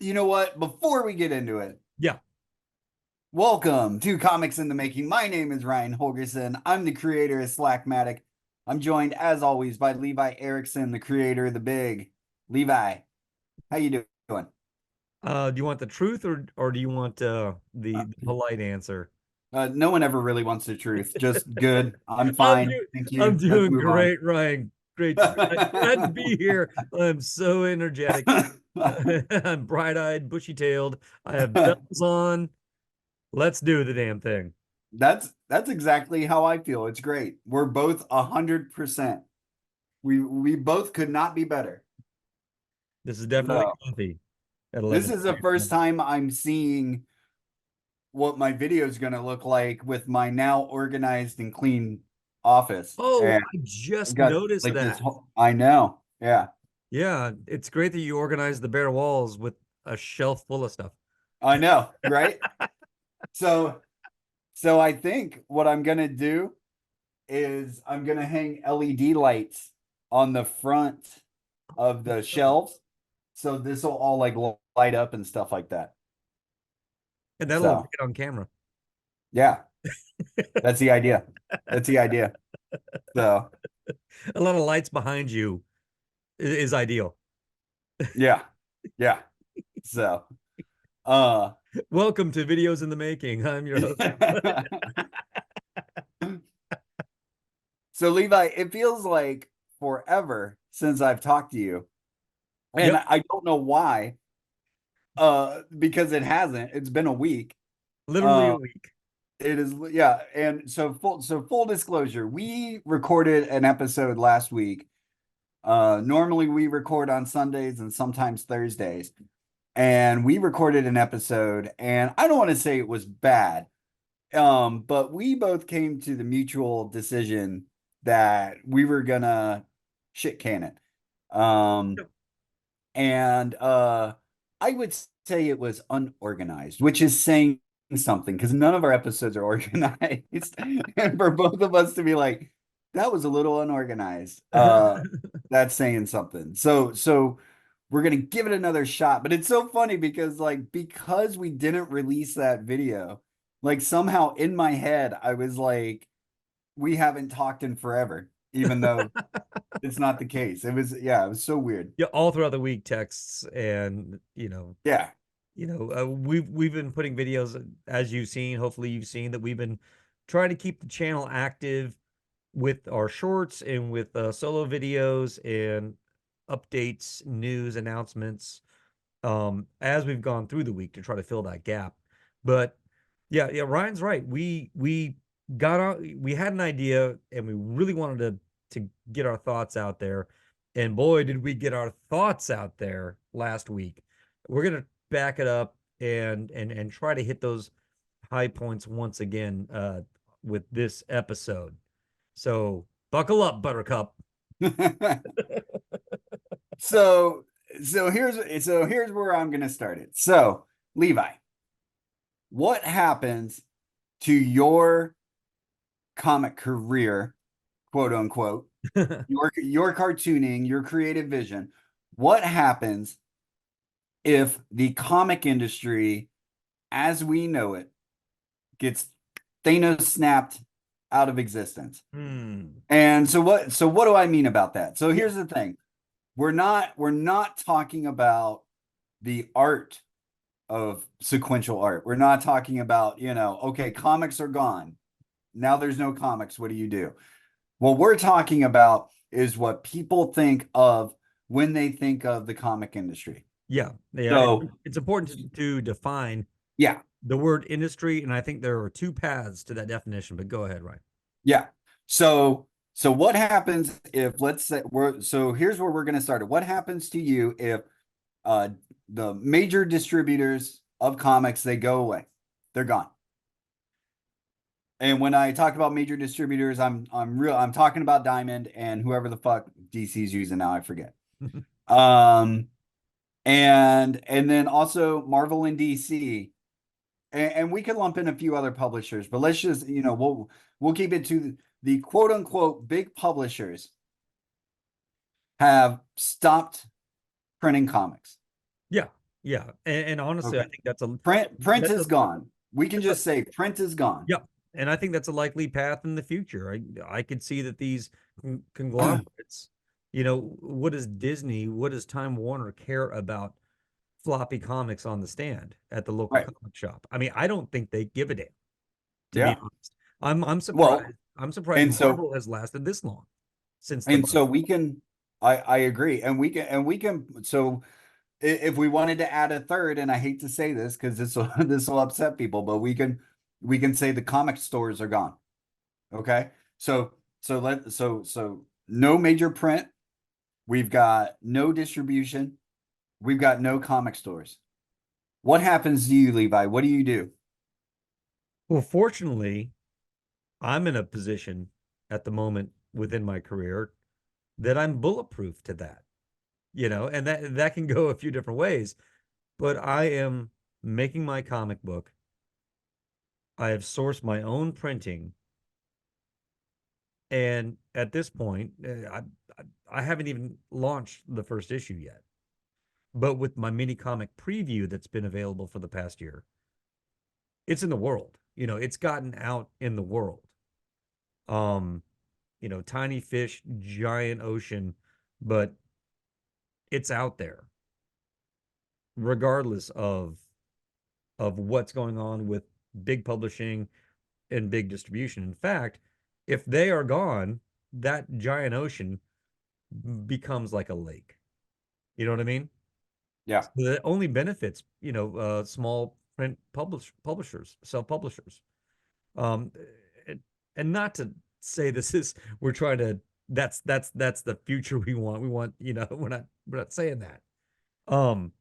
you know what? Before we get into it, Yeah. welcome to Comics in the Making. My name is Ryan Holgerson. I'm the creator of Slackmatic. I'm joined, as always, by Levi Erickson, the creator of The Big. Levi, how you doing? Do you want the truth or do you want the polite answer? No one ever really wants the truth. Just good. I'm I'm fine. doing Thank I'm you. Let's doing move on. great, Ryan. Great. Glad to be here. I'm so energetic. I'm bright-eyed, bushy-tailed. I have bells on. Let's do the damn thing. That's exactly how I feel. It's great. We're both 100%. We both could not be better. This is definitely So coffee at this 11 is the first p.m. time I'm seeing what my video is going to look like with my now organized and clean office. Oh, And I I've just got noticed like this that. whole, I know. Yeah, Yeah, it's great that you organize the bare walls with a shelf full of stuff. I know, right? So, so I think what I'm going to do is I'm going to hang LED lights on the front of the shelves. So this will all like light up and stuff like that. And that'll look So, great on camera. yeah, that's the idea. That's the idea. So, A lot of lights behind you is ideal. yeah. Yeah. So, uh Welcome to Videos in the Making. I'm your host. so Levi, it feels like forever since I've talked to you. And Yep, I don't know why. Because it hasn't. It's been a week. literally a Uh week. it is, yeah, and so full disclosure, we recorded an episode last week. Normally we record on Sundays and sometimes Thursdays. And we recorded an episode, and I don't want to say it was bad. But we both came to the mutual decision that we were gonna shit can it. Um, Yep. and I would say it was unorganized, which is saying something because none of our episodes are organized. And for both of us to be like, that was a little unorganized, that's saying something. So we're gonna give it another shot. But it's so funny because we didn't release that video, like somehow in my head, I was like, we haven't talked in forever, even though it's not the case. Yeah, it was so weird. Yeah, all throughout the week, texts and Yeah. we've been putting videos as you've seen. Hopefully, you've seen that we've been trying to keep the channel active with our shorts and with solo videos and updates, news announcements as we've gone through the week to try to fill that gap. But yeah, Ryan's right. We got on, we had an idea and we really wanted to get our thoughts out there. And boy, did we get our thoughts out there last week. We're gonna back it up and try to hit those high points once again with this episode. So buckle up, Buttercup. so so here's where I'm gonna start it. So, Levi, what happens to your comic career, quote unquote, your cartooning, your creative vision? What happens if the comic industry, as we know it, gets Thanos snapped out of existence? Hmm. And so what do I mean about that? So Yeah. here's the thing. We're not talking about the art of sequential art. We're not talking about, okay, comics are gone. Now there's no comics. What do you do? What we're talking about is what people think of when they think of the comic industry. Yeah. So, It's important to define yeah, the word industry, and I think there are two paths to that definition. But go ahead, Ryan. yeah. So what happens if, let's say, here's where we're going to start it. What happens to you if uh the major distributors of comics, they go away? They're gone. And when I talk about major distributors, I'm talking about Diamond and whoever the fuck DC's using now, I forget. Um and then also Marvel and DC. And we can lump in a few other publishers, but let's just, we'll keep it to the quote unquote big publishers have stopped printing comics. Yeah. Yeah, and honestly, I Okay. think that's a Print that's a is gone. We can that's a just say print is gone. yeah, and I think that's a likely path in the future. I could see that these conglomerates, what does Disney, what does Time Warner care about floppy comics on the stand at the local Right. comic shop? I mean, I don't think they give a damn, to be Yeah. honest. I'm Well, surprised. I'm surprised and so Marvel has lasted this long since the and bug. so we can I agree. And we can so if we wanted to add a third, and I hate to say this because this will this will upset people, but we can say the comic stores are gone. Okay. So no major print. We've got no distribution. We've got no comic stores. What happens to you, Levi? What do you do? Well, fortunately, I'm in a position at the moment within my career that I'm bulletproof to that, and that can go a few different ways. But I am making my comic book. I have sourced my own printing, and at this point, I haven't even launched the first issue yet. But with my mini comic preview that's been available for the past year, it's in the world. It's gotten out in the world. Um, Tiny fish, giant ocean, but it's out there, regardless of what's going on with big publishing and big distribution. In fact, if they are gone, that giant ocean becomes like a lake. You know what I mean? Yeah. So that only benefits, small print publishers, self-publishers. Um, and, and not to say this is we're trying to that's the future we want. We want, we're not saying that. Um,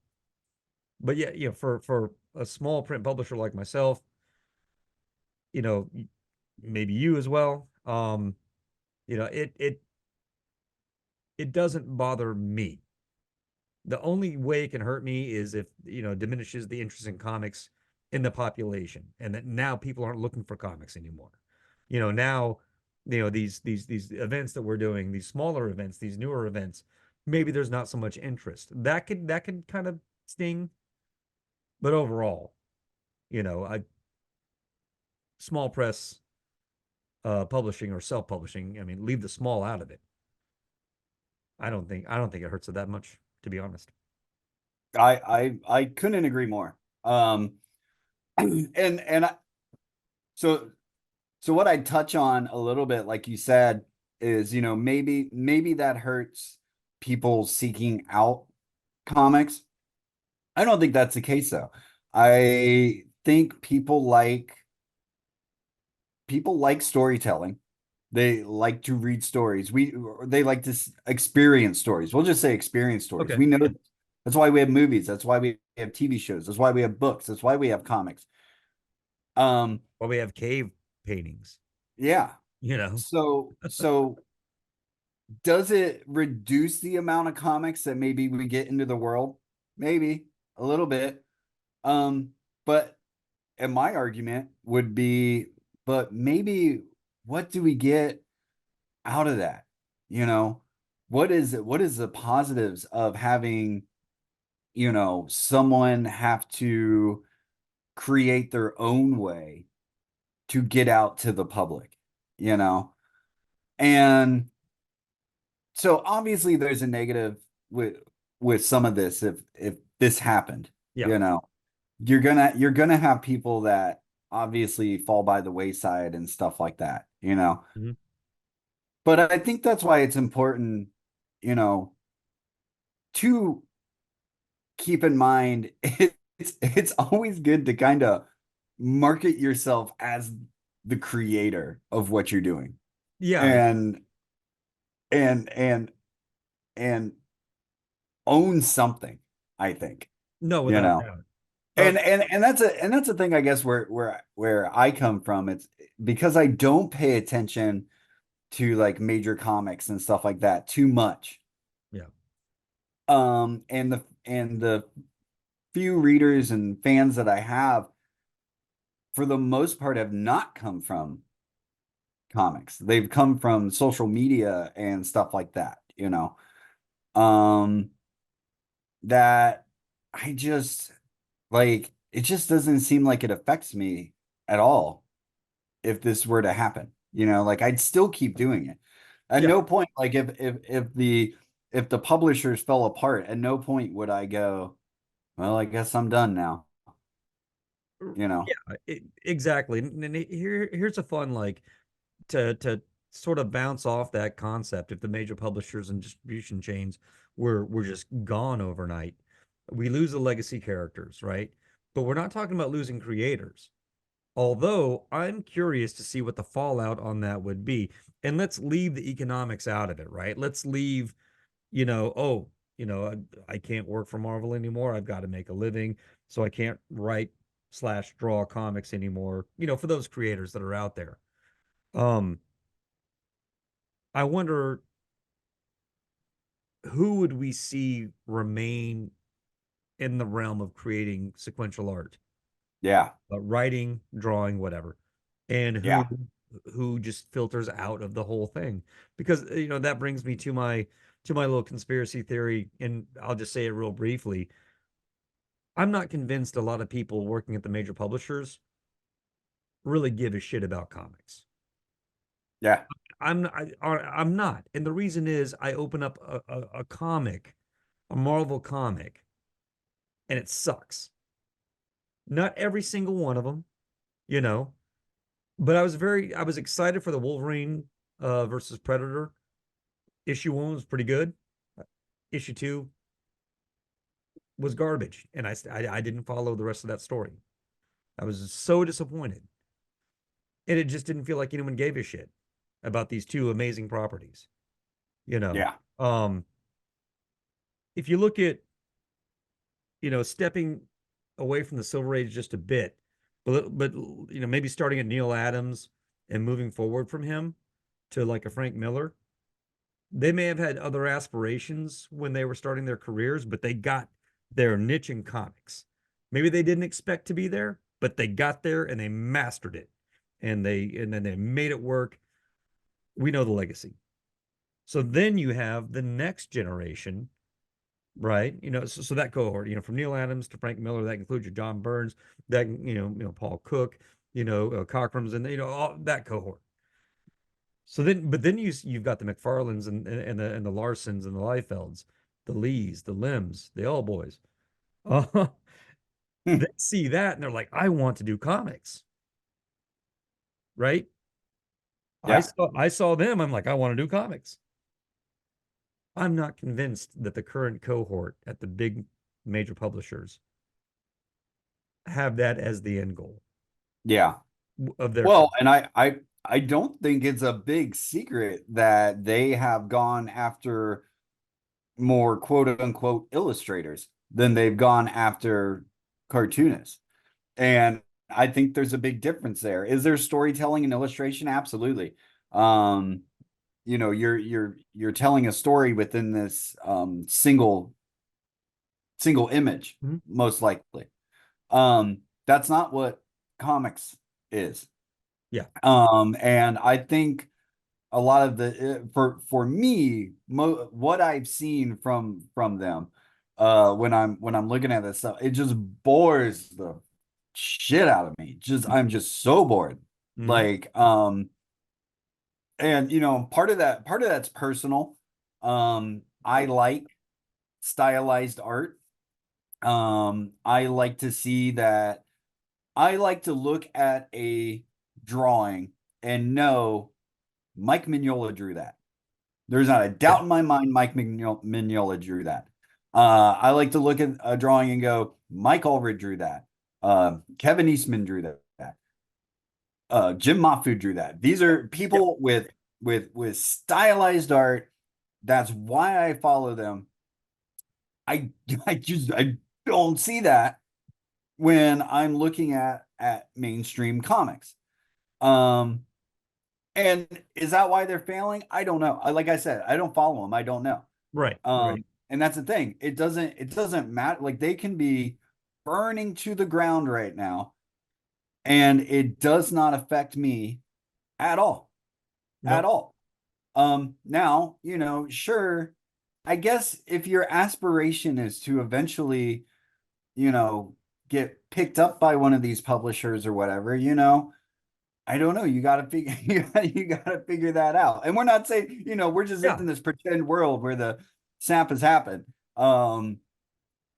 but yeah, for a small print publisher like myself, you know, maybe you as well. It doesn't bother me. The only way it can hurt me is if, diminishes the interest in comics in the population, and that now people aren't looking for comics anymore. Now, these events that we're doing, these smaller events, these newer events, maybe there's not so much interest. That could kind of sting, but overall, I small press publishing or self-publishing, I mean, leave the small out of it. I don't think it hurts it that much, to be honest. I couldn't agree more. And so so what I touch on a little bit, like you said, is maybe that hurts people seeking out comics. I don't think that's the case though. I think people like storytelling. They like to read stories. They like to experience stories. We'll just say experience stories. Okay. We know Yeah. that's why we have movies. That's why we have TV shows. That's why we have books. That's why we have comics. Um, Well, we have cave paintings, yeah. you know. So does it reduce the amount of comics that maybe we get into the world? Maybe a little bit. Um, but and my argument would be, but maybe what do we get out of that? You know, what is the positives of having, someone have to create their own way to get out to the public, you know? And so obviously there's a negative with some of this if this happened, Yeah. you know. You're gonna have people that obviously fall by the wayside and stuff like that, you know. Mhm. But I think that's why it's important, you know, to keep in mind it's always good to kind of market yourself as the creator of what you're doing. Yeah. And and and and own something, I think, No, you without a know. doubt. Uh, And that's a thing I guess where I come from. It's because I don't pay attention to like major comics and stuff like that too much. yeah. And the few readers and fans that I have, for the most part, have not come from comics. They've come from social media and stuff like that, you know. Um, that. I just like it just doesn't seem like it affects me at all if this were to happen. Like I'd still keep doing it. At Yeah. no point, like if the publishers fell apart, at no point would I go, well, I guess I'm done now, you know? Yeah, exactly. And here's a fun like to sort of bounce off that concept. If the major publishers and distribution chains were just gone overnight, we lose the legacy characters, right? But we're not talking about losing creators. Although I'm curious to see what the fallout on that would be. And let's leave the economics out of it, right? Let's leave, oh, I can't work for Marvel anymore. I've got to make a living, so I can't write slash draw comics anymore, for those creators that are out there. Um, I wonder who would we see remain in the realm of creating sequential art, Yeah, writing, drawing, whatever, and who yeah, who just filters out of the whole thing. Because that brings me to my little conspiracy theory, and I'll just say it real briefly. I'm not convinced a lot of people working at the major publishers really give a shit about comics. yeah, I'm not, and the reason is I open up a comic, a Marvel comic, and it sucks. Not every single one of them, you know, but I was excited for the Wolverine versus Predator. Issue one was pretty good. Issue two was garbage, and I didn't follow the rest of that story. I was so disappointed, and it just didn't feel like anyone gave a shit about these two amazing properties. You know, yeah, um, if you look at stepping away from the Silver Age just a bit, but maybe starting at Neil Adams and moving forward from him to like a Frank Miller. They may have had other aspirations when they were starting their careers, but they got their niche in comics. Maybe they didn't expect to be there, but they got there and they mastered it. And then they made it work. We know the legacy. So then you have the next generation, right? So that cohort, from Neil Adams to Frank Miller, that includes your John Burns, that Paul Cook, Cockrum's, and all that cohort. So then, but then you've got the McFarlanes and the Larsons and the Liefelds, the Lees, the Limbs, the All Boys. Hmm. They see that and they're like, I want to do comics, right? I yeah, saw them. I'm like, I want to do comics. I'm not convinced that the current cohort at the big major publishers have that as the end goal yeah. of their Well, career. and I don't think it's a big secret that they have gone after more quote unquote illustrators than they've gone after cartoonists. And I think there's a big difference there. Is there storytelling and illustration? Absolutely. Um, you're telling a story within this single image, Mhm. most likely. That's not what comics is. Yeah, And I think a lot of for me, what I've seen from them, when I'm looking at this stuff, it just bores the shit out of me. I'm just so bored. hmm Like, and part of that's personal. I like stylized art. I like to see that. I like to look at a drawing and know Mike Mignola drew that. There's not a yeah, doubt in my mind Mike Mignola drew that. I like to look at a drawing and go, Mike Allred drew that. Kevin Eastman drew that. Jim Mafu drew that. These are yeah. people with stylized art. That's why I follow them. I I don't see that when I'm looking at mainstream comics. Um, and is that why they're failing? I don't know. Like I said, I don't follow them. I don't know. Right, right. And that's the thing. It doesn't matter. Like they can be burning to the ground right now, and it does not affect me at all. At Nope. all. Now, sure, I guess if your aspiration is to eventually you know, get picked up by one of these publishers or whatever, I don't know. You got to figure you got to figure that out. And we're not saying, we're just Yeah. in this pretend world where the snap has happened.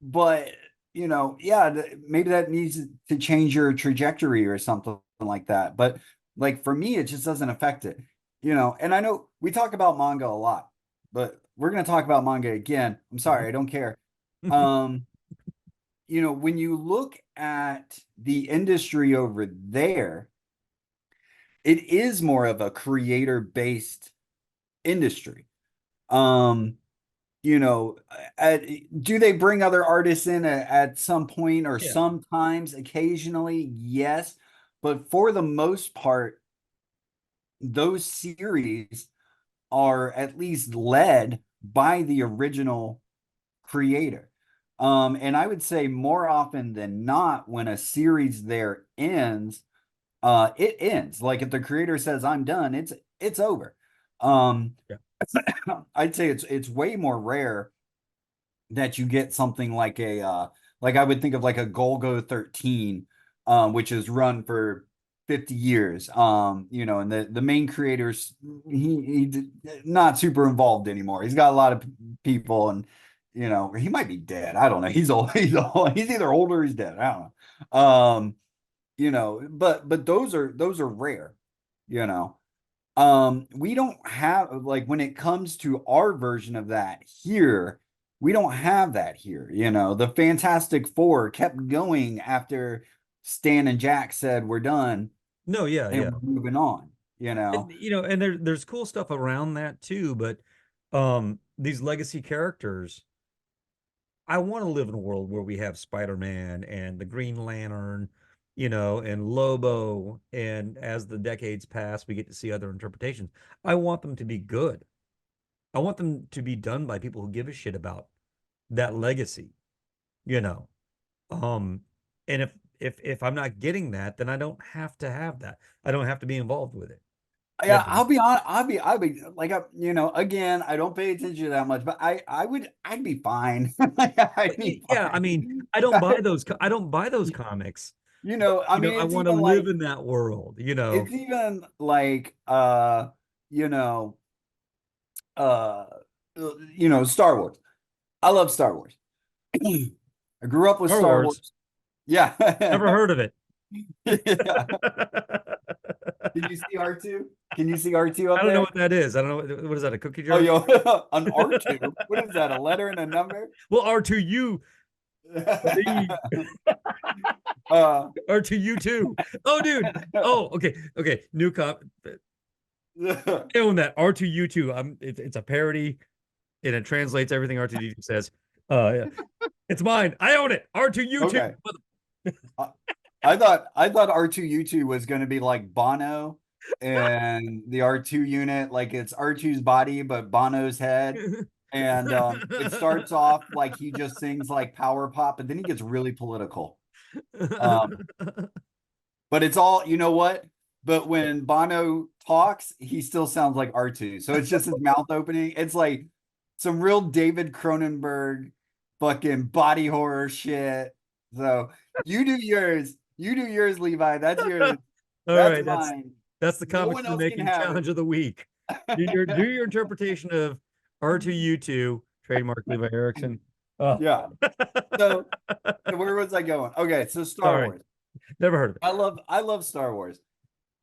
But yeah, maybe that needs to change your trajectory or something like that. But like for me, it just doesn't affect it. And I know we talk about manga a lot, but we're going to talk about manga again. I'm sorry, I don't care. Um, when you look at the industry over there, it is more of a creator based industry. Um, you know, at, do they bring other artists in at some point or Yeah. sometimes occasionally? Yes. But for the most part, those series are at least led by the original creator. And I would say more often than not, when a series there ends, it ends. Like if the creator says, I'm done, it's over. Um, Yeah. I'd say it's way more rare that you get something like like I would think of like a Golgo 13, which is run for 50 years. And the main creators he not super involved anymore. He's got a lot of people, and he might be dead. I don't know. He's old. He's old. He's either older or he's dead. I don't know. But those are rare, you know. We don't have, like, when it comes to our version of that here, we don't have that here. The Fantastic Four kept going after Stan and Jack said we're done No, yeah, and yeah. we're moving on, And and there's cool stuff around that too, but these legacy characters, I want to live in a world where we have Spider-Man and the Green Lantern, and Lobo, and as the decades pass, we get to see other interpretations. I want them to be good. I want them to be done by people who give a shit about that legacy, you know. Um, and if I'm not getting that, then I don't have to have that. I don't have to be involved with it. Yeah, I'll be on. I'll be like, again, I don't pay attention to that much, but I'd be fine. I'd be Yeah, I fine. mean, I don't buy those. I don't buy those comics. I mean, I it's want to even live like, in that world. it's even like, you know, uh, Star Wars. I love Star Wars. I grew up with Star Star Wars. Wars. Yeah. Never heard of it. Yeah. Did you see R2? Can you see R2 I up don't know there? what that is. I don't know what is that, a cookie Oh, jar? yo, an R2. What is that? A letter and a number? Well, R2U, the uh, R2U too. Oh, dude. Oh, okay. Okay. New cop. I own that R2U2. It's a parody and it translates everything R2D2 says. Yeah. It's mine. I own it. R2U2. okay. I, I thought R2U2 was going to be like Bono and the R2 unit, like it's R2's body, but Bono's head. And it starts off like he just sings like power pop, but then he gets really political. Um, but it's all, you know what? But when Bono talks, he still sounds like R2. So it's just his mouth opening. It's like some real David Cronenberg fucking body horror shit. So you do yours, Levi. That's yours. All That's right, mine. that's the No comics one in the else can making have challenge of the week. Do your interpretation of R2U2, trademark Levi Erickson. Oh. Yeah. So where was I going? Okay, so All Star right. Wars. Never heard of it. I love Star Wars.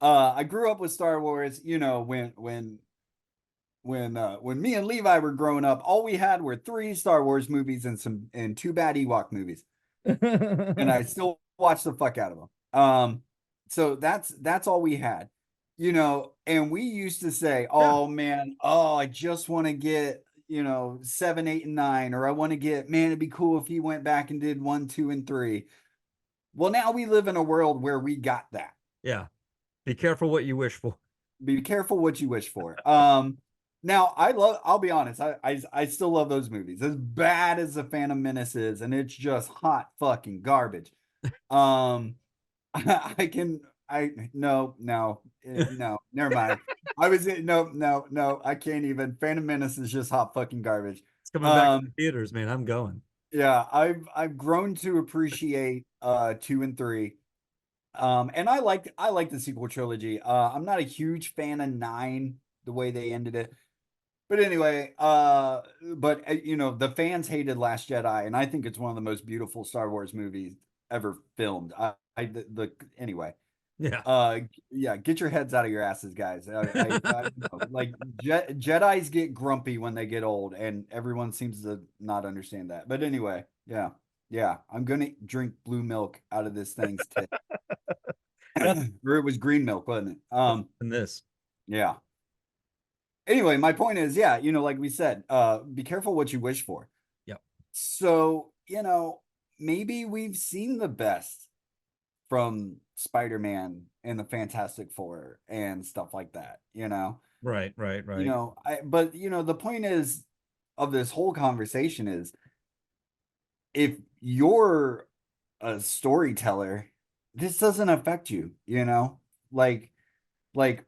I grew up with Star Wars, when me and Levi were growing up, all we had were three Star Wars movies and two bad Ewok movies. And I still watch the fuck out of them. So that's all we had. And we used to say, Yeah. oh man, oh, I just want to get, 7, 8, and 9, or I want to get, man, it'd be cool if he went back and did 1, 2, and 3. Well, now we live in a world where we got that. Yeah. Be careful what you wish for. Be careful what you wish for. Now I'll be honest, I still love those movies. As bad as the Phantom Menace is, and it's just hot fucking garbage. Um, I can I no, never mind. No, I can't even. Phantom Menace is just hot fucking garbage. It's coming back to Um, the theaters, man. I'm going. Yeah, I've grown to appreciate 2 and 3. And I like the sequel trilogy. I'm not a huge fan of 9, the way they ended it. But anyway, the fans hated Last Jedi, and I think it's one of the most beautiful Star Wars movies ever filmed. Anyway, Yeah. uh, yeah, get your heads out of your asses, guys. Like Jedis get grumpy when they get old, and everyone seems to not understand that. But anyway, yeah, yeah, I'm gonna drink blue milk out of this thing's tit, That's or it was green milk, wasn't it? in this. Yeah. Anyway, my point is, yeah, like we said, be careful what you wish for. Yep. So, maybe we've seen the best from Spider-Man and the Fantastic Four and stuff like that. Right, right, right. But the point is of this whole conversation is if you're a storyteller, this doesn't affect you. Like like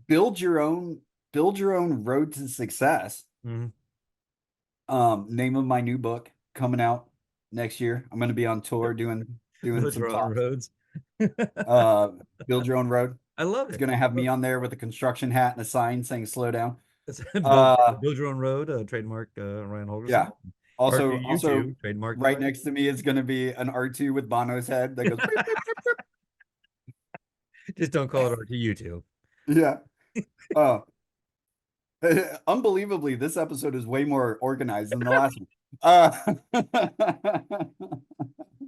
build your own build your own road to success. Mhm. Name of my new book coming out next year. I'm going to be on tour doing Build some your own talks. roads. Uh, Build your own road. I love It's it. going to have me on there with a construction hat and a sign saying "Slow down." It's Uh, build your own road, trademark Ryan Holgerson. yeah. Also, R2U2, also trademark right Levi. next to me is going to be an R2 with Bono's head that goes. Beep, beep, beep, Just don't call it R2U2. beep. Yeah. Uh, Unbelievably, this episode is way more organized than the last one.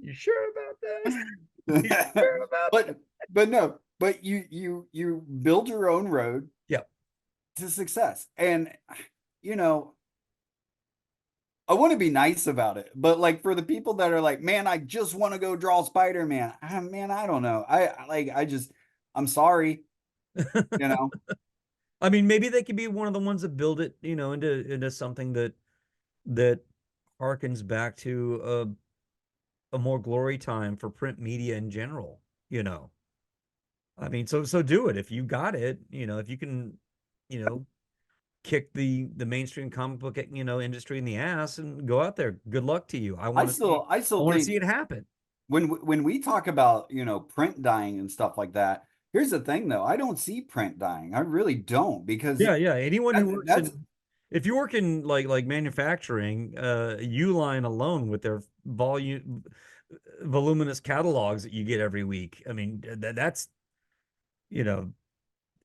You sure about that? You sure about that? but but no, but you build your own road Yeah. to success. And you know, I want to be nice about it, but like for the people that are like, man, I just want to go draw Spider-Man. Man, I don't know. I'm sorry, you know. I mean, maybe they could be one of the ones that build it, into something that harkens back to a more glory time for print media in general, you know. I mean, so do it if you got it, if you can, you know, kick the mainstream comic book, industry in the ass and go out there. Good luck to you. I I I still want to see think it happen. when we talk about, print dying and stuff like that, here's the thing though, I don't see print dying. I really don't because Yeah, yeah. Anyone who works that's in if you work in like manufacturing, Uline alone with their voluminous catalogs that you get every week. I mean, that's you know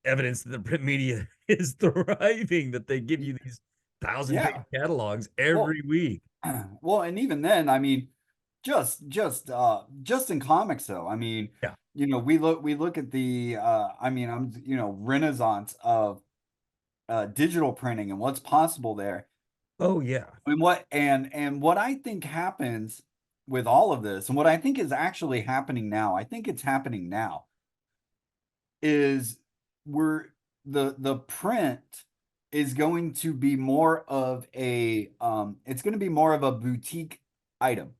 evidence that the print media is thriving, that they give you these 1,000-page yeah. catalogs Well, every week. well, and even then, I mean, just in comics though. I mean, Yeah. we look at the I mean, renaissance of digital printing and what's possible there. Oh yeah. And what I think happens with all of this, and what I think is actually happening now, I think it's happening now, is we're the print is going to be more of a it's going to be more of a boutique item,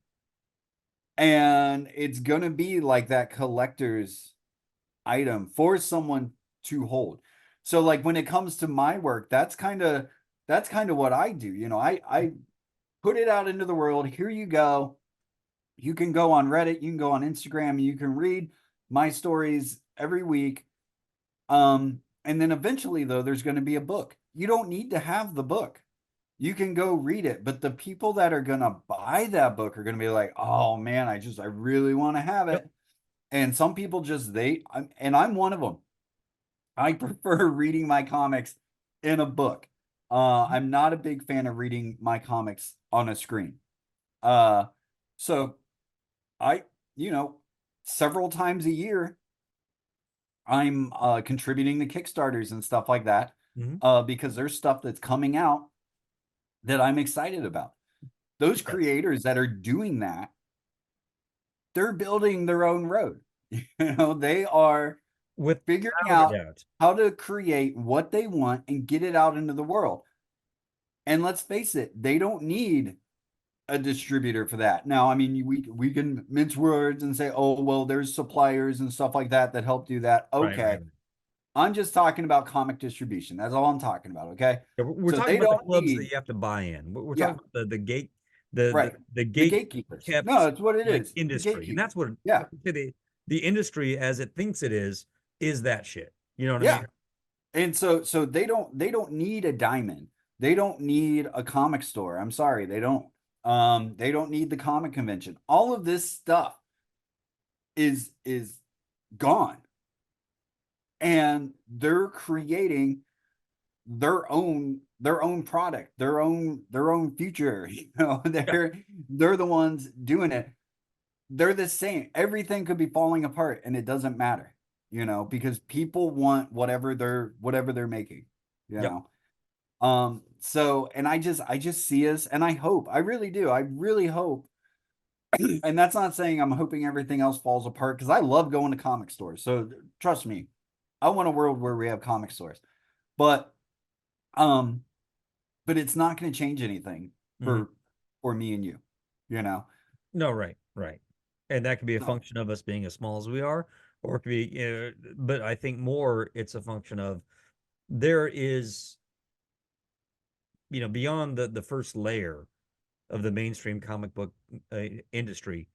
and it's going to be like that collector's item for someone to hold. So like when it comes to my work, that's kind of what I do. I put it out into the world. Here you go. You can go on Reddit, you can go on Instagram, you can read my stories every week. And then eventually though, there's going to be a book. You don't need to have the book. You can go read it, but the people that are going to buy that book are going to be like, "Oh man, I really want to have Yep. it." And some people just and I'm one of them. I prefer reading my comics in a book. I'm not a big fan of reading my comics on a screen. Uh, so I, you know, several times a year, I'm contributing to Kickstarters and stuff like that Mhm. because there's stuff that's coming out that I'm excited about. Those Yeah. creators that are doing that, they're building their own road. They are figuring Without a out doubt. how to create what they want and get it out into the world. And let's face it, they don't need a distributor for that. Now, I mean, we can mince words and say, "Oh, well, there's suppliers and stuff like that that help do that." Right, right, Okay. right. I'm just talking about comic distribution. That's all I'm talking about, okay? Yeah, we're So talking they about the don't clubs that need you have to buy in. We're talking yeah. about the Right. the The gate gatekeepers. No, kept it's what it like is. The industry, and gatekeepers. that's what Yeah. the industry as it thinks it is that shit. You know what I Yeah. mean? And so they don't need a diamond. They don't need a comic store. I'm sorry, they don't. They don't need the comic convention. All of this stuff is gone. And they're creating their own product, their own future. Yeah, They're the ones doing it. They're the same. Everything could be falling apart and it doesn't matter, because people want whatever they're making, you yep. know. So and I just see us, and I really do. I really hope, and that's not saying I'm hoping everything else falls apart, because I love going to comic stores. So trust me, I want a world where we have comic stores. But um, but it's not going to change anything Mhm. for me and you, you know. No, right, right. And that could be a No. function of us being as small as we are, or it could be, but I think more it's a function of there is, beyond the first layer of the mainstream comic book industry,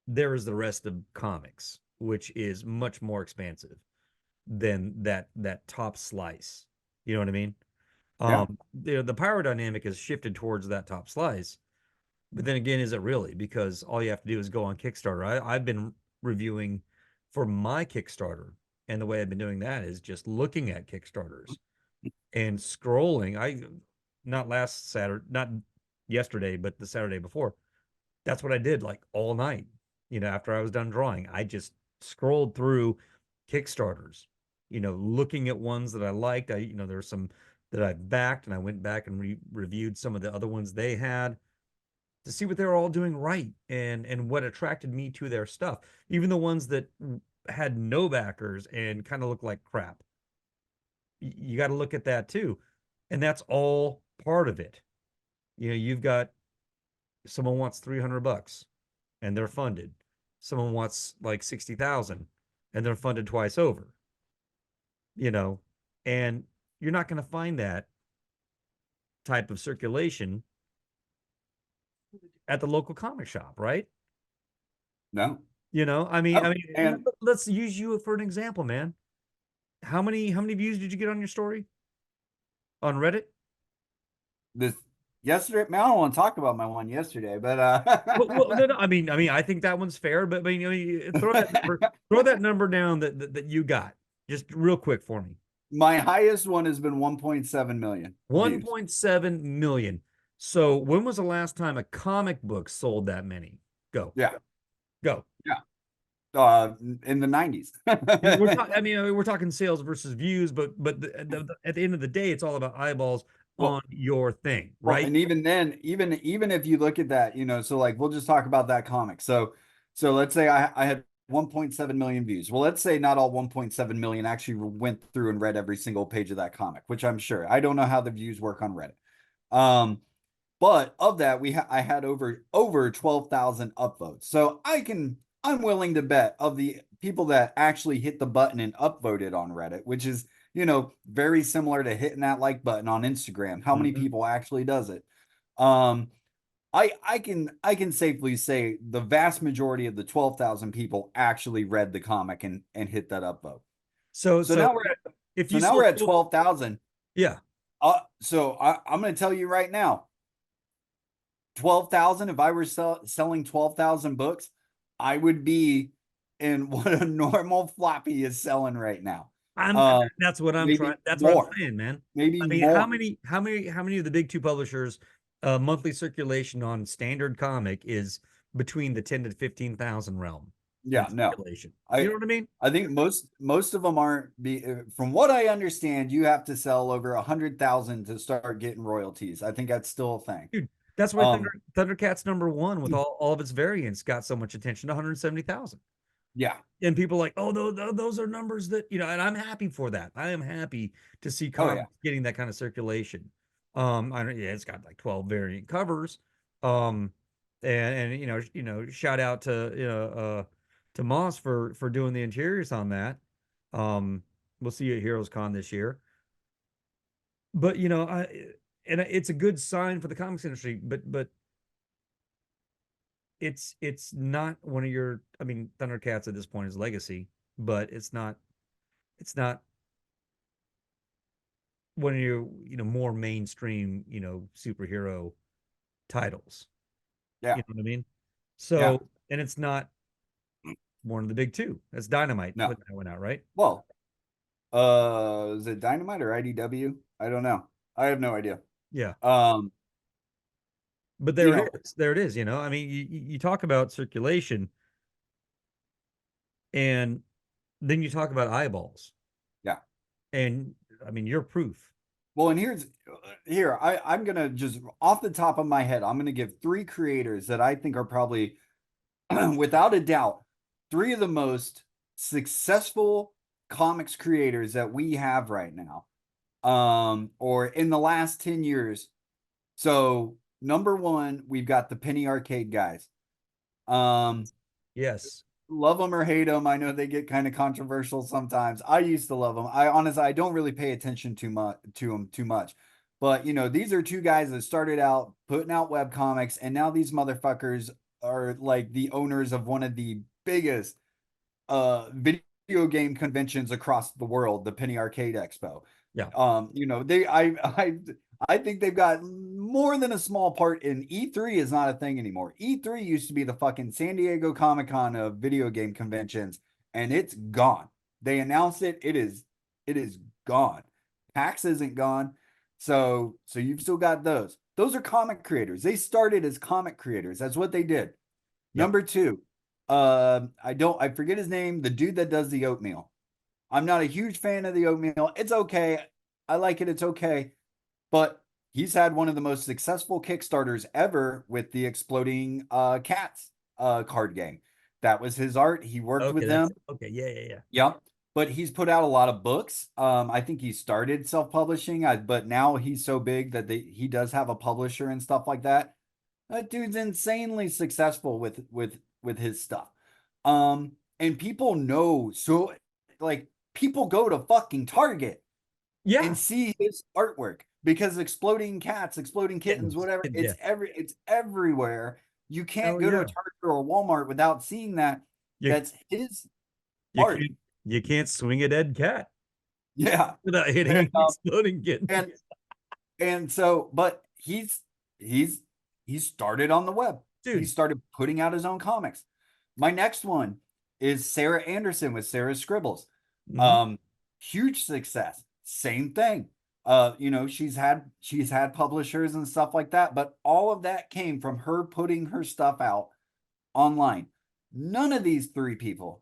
there is the rest of comics, which is much more expansive than that top slice. You know what I mean? Yeah. The power dynamic has shifted towards that top slice. But then again, is it really? Because all you have to do is go on Kickstarter. I've been reviewing for my Kickstarter, and the way I've been doing that is just looking at Kickstarters and scrolling. I not last Saturday, not yesterday, but the Saturday before. That's what I did like all night. After I was done drawing, I just scrolled through Kickstarters, looking at ones that I liked. There's some that I've backed, and I went back and reviewed some of the other ones they had to see what they were all doing right and what attracted me to their stuff. Even the ones that had no backers and kind of looked like crap. You got to look at that too. And that's all part of it. You've got someone wants 300 bucks and they're funded. Someone wants like 60,000 and they're funded twice over, you know, and you're not going to find that type of circulation at the local comic shop, right? No. I Oh, mean, and let's use you for an example, man. How many views did you get on your story on Reddit? this yesterday, man, I don't want to talk about my one yesterday, but Well, no, no. I mean, I think that one's fair, but throw that number down that you got just real quick for me. my highest one has been 1.7 million views. 1.7 million. So when was the last time a comic book sold that many? Go, Yeah. go. Yeah. In the 90s. We're talking sales versus views, but at the end of the day, it's all about eyeballs on Well, your thing, well, right? and even then, even if you look at that, so like we'll just talk about that comic. So let's say I had 1.7 million views. Well, let's say not all 1.7 million actually went through and read every single page of that comic, which I'm sure. I don't know how the views work on Reddit. Um, but of that, I had over 12,000 upvotes. So I'm willing to bet of the people that actually hit the button and upvoted on Reddit, which is, very similar to hitting that like button on Instagram. How many Mhm. people actually does it? Um, I can safely say the vast majority of the 12,000 people actually read the comic and hit that upvote. So So so now we're at if so you now we're sold, at 12,000. yeah, I'm going to tell you right now, 12,000, if I were selling 12,000 books, I would be in what a normal floppy is selling right now. I'm Uh, that's what I'm trying. maybe That's what I'm more, saying, man. maybe I mean, how more. many how many how many of the big two publishers monthly circulation on standard comic is between the 10 to 15,000 realm in Yeah, no. circulation? You I know what I mean? I think most of them aren't from what I understand, you have to sell over 100,000 to start getting royalties. I think that's still a thing. Dude, that's why Um, Thundercats number 1 with all of its variants got so much attention, 170,000. yeah. And people are like, oh, those are numbers that, and I'm happy for that. I am happy to see Oh yeah. comics getting that kind of circulation. I don't, yeah, it's got like 12 variant covers. And shout out to Moss for doing the interiors on that. Um, we'll see you at Heroes Con this year. But and it's a good sign for the comics industry. But it's not one of your, I mean, Thundercats at this point is legacy, but it's not one of your, more mainstream, superhero titles. You Yeah. know what I mean? Yeah. So, and it's not one of the big two. That's Dynamite No. putting that one out, right? Well, is it Dynamite or IDW? I don't know. I have no idea. Yeah. Um, But you there it know, is. There it is, I mean, you talk about circulation, and then you talk about eyeballs. yeah. And I mean, you're proof. Well, and here I'm gonna just off the top of my head, I'm gonna give three creators that I think are probably without a doubt three of the most successful comics creators that we have right now. Or in the last 10 years. So number one, we've got the Penny Arcade guys. Um, Yes. love them or hate them. I know they get kind of controversial sometimes. I used to love them. I honestly, I don't really pay attention too much to them too much. But these are two guys that started out putting out web comics, and now these motherfuckers are like the owners of one of the biggest video game conventions across the world, the Penny Arcade Expo. Yeah. They I think they've got more than a small part in E3 is not a thing anymore. E3 used to be the fucking San Diego Comic-Con of video game conventions, and it's gone. They announced it. It is gone. PAX isn't gone. So you've still got those. Those are comic creators. They started as comic creators. That's what they did. Yep. Number two, I forget his name, the dude that does the oatmeal. I'm not a huge fan of the oatmeal. It's okay. I like it. It's okay. But he's had one of the most successful Kickstarters ever with the Exploding Cats card game. That was his art. He worked Okay, with that's them. it. Okay. Yeah, yeah, yeah. Yep. But he's put out a lot of books. I think he started self-publishing, but now he's so big that he does have a publisher and stuff like that. That dude's insanely successful with his stuff. And people know, so like people go to fucking Target and Yeah. see his artwork because exploding cats, exploding kittens, Kittens. whatever, Yeah. it's everywhere. You can't Hell go to a yeah. Target or a Walmart without seeing that. You That's his you art. can't swing a dead cat Yeah. without hitting And an exploding kitten. and and so, but he's he started on the web. He Dude. started putting out his own comics. My next one is Sarah Anderson with Sarah's Scribbles. Mhm. Um, huge success. Same thing. She's had publishers and stuff like that, but all of that came from her putting her stuff out online. None of these three people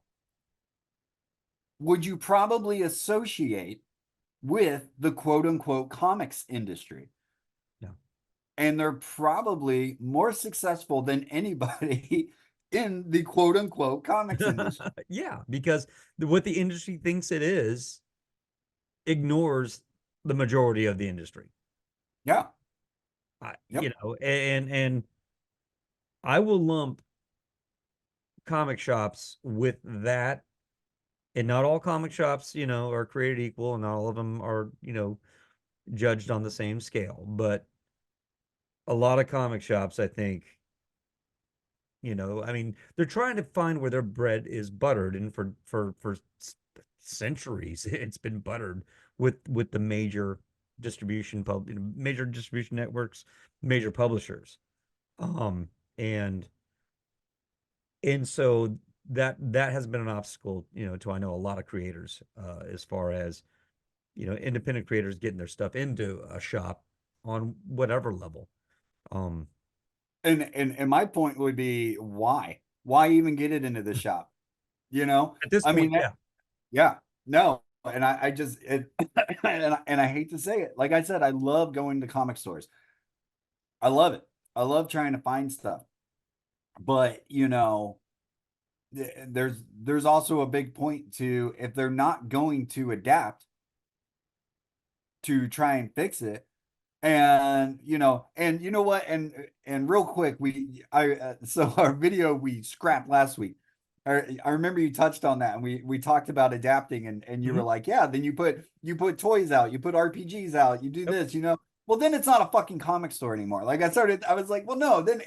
would you probably associate with the quote unquote comics industry. Yeah. And they're probably more successful than anybody in the quote unquote comics industry. Yeah, because what the industry thinks it is ignores the majority of the industry. Yeah. I, Yep. and I will lump comic shops with that. And not all comic shops, are created equal, and not all of them are, judged on the same scale. But a lot of comic shops, I think, I mean, they're trying to find where their bread is buttered, and for centuries, it's been buttered with the major distribution networks, major publishers. Um, and and so that has been an obstacle, to I know a lot of creators, as far as independent creators getting their stuff into a shop on whatever level. Um, And my point would be why? Why even get it into the shop? You know? at this I point, mean, yeah, yeah, no. And I just and I hate to say it. Like I said, I love going to comic stores. I love it. I love trying to find stuff. But there's also a big point to if they're not going to adapt to try and fix it. And you know what, and real quick, so our video we scrapped last week. I remember you touched on that, and we talked about adapting, and you were mhm, like, yeah, then you put toys out, you put RPGs out, you do yep, this. Well, then it's not a fucking comic store anymore. Like I was like, well, no, then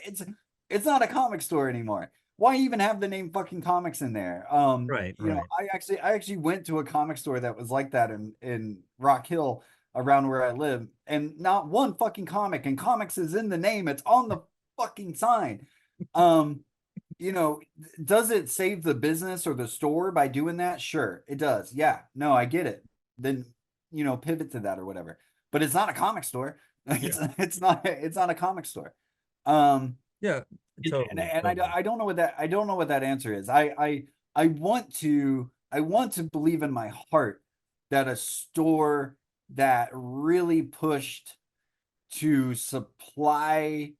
It's not a comic store anymore. Why even have the name fucking comics in there? Right, You know, right. I actually went to a comic store that was like that in Rock Hill around where I live, and not one fucking comic, and comics is in the name. It's on the fucking sign. Um, you know, does it save the business or the store by doing that? Sure, it does. Yeah, no, I get it. Then, pivot to that or whatever. But it's not a comic store. Yeah. It's not a comic store. Um, Yeah, totally, and totally. I don't know what that answer is. I want to believe in my heart that a store that really pushed to supply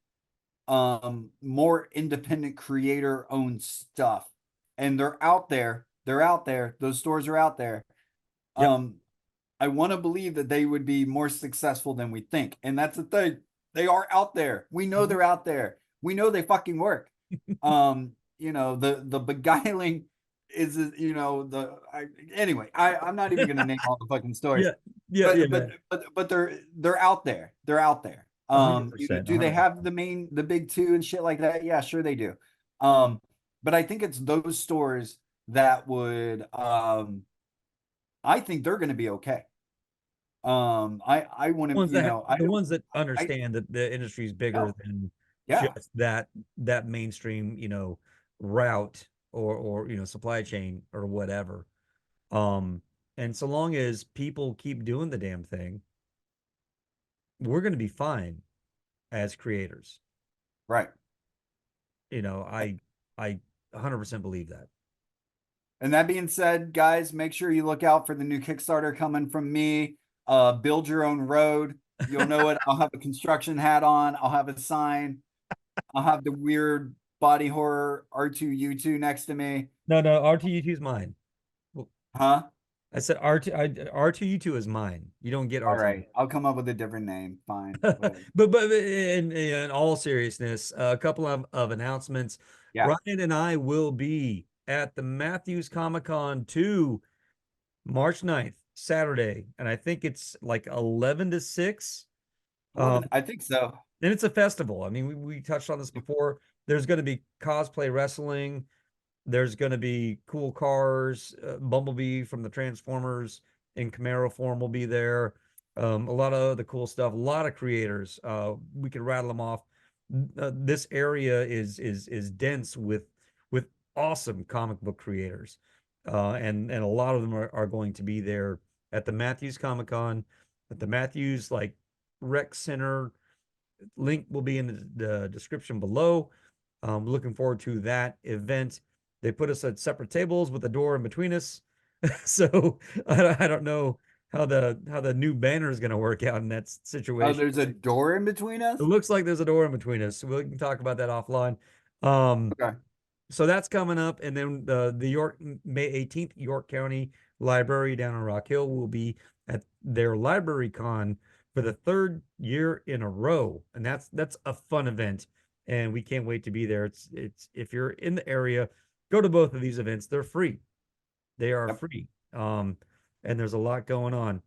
more independent creator owned stuff, and they're out there, those stores are out there. Yep. um I want to believe that they would be more successful than we think, and that's the thing. They are out there. We know Mhm. they're out there. We know they fucking work. The beguiling is, anyway, I'm not even going to name all the fucking stores. Yeah, yeah, but yeah. but but they're out there. They're out there. 100%, Do they have 100%. the big two and shit like that? Yeah, sure they do. But I think it's those stores that would, I think they're going to be okay. I want to, I The don't, ones that I understand that the industry is bigger yeah, than yeah, just that mainstream, route or supply chain or whatever. Um, and so long as people keep doing the damn thing, we're going to be fine as creators. right. I 100% believe that. And that being said, guys, make sure you look out for the new Kickstarter coming from me. Build your own road. You'll know it. I'll have a construction hat on. I'll have a sign. I'll have the weird body horror R2U2 next to me. No, no, R2U2 is mine. Well, Huh? I said R2U2 is mine. You don't get All R2. right. I'll come up with a different name. Fine. Whatever. But in all seriousness, a couple of announcements. Yeah. Ryan and I will be at the Matthews Comic Con 2 March 9th, Saturday, and I think it's like 11 to 6. Um, I think so. and it's a festival. I mean, we touched on this before. There's going to be cosplay wrestling. There's going to be cool cars. Bumblebee from the Transformers in Camaro form will be there. A lot of the cool stuff. A lot of creators. We could rattle them off. This area is dense with awesome comic book creators, and a lot of them are going to be there at the Matthews Comic Con, at the Matthews like Rec Center. Link will be in the description below. Looking forward to that event. They put us at separate tables with a door in between us. So I don't know how the new banner is going to work out in that Oh, situation. there's a door in between It us? looks like there's a door in between us. So we can talk about that offline. Um, Okay. so that's coming up, and then the York May 18th, York County Library down in Rock Hill will be at their Library Con for the third year in a row, and that's a fun event, and we can't wait to be there. It's if you're in the area, go to both of these events. They're free. They are Yep. free. And there's a lot going on.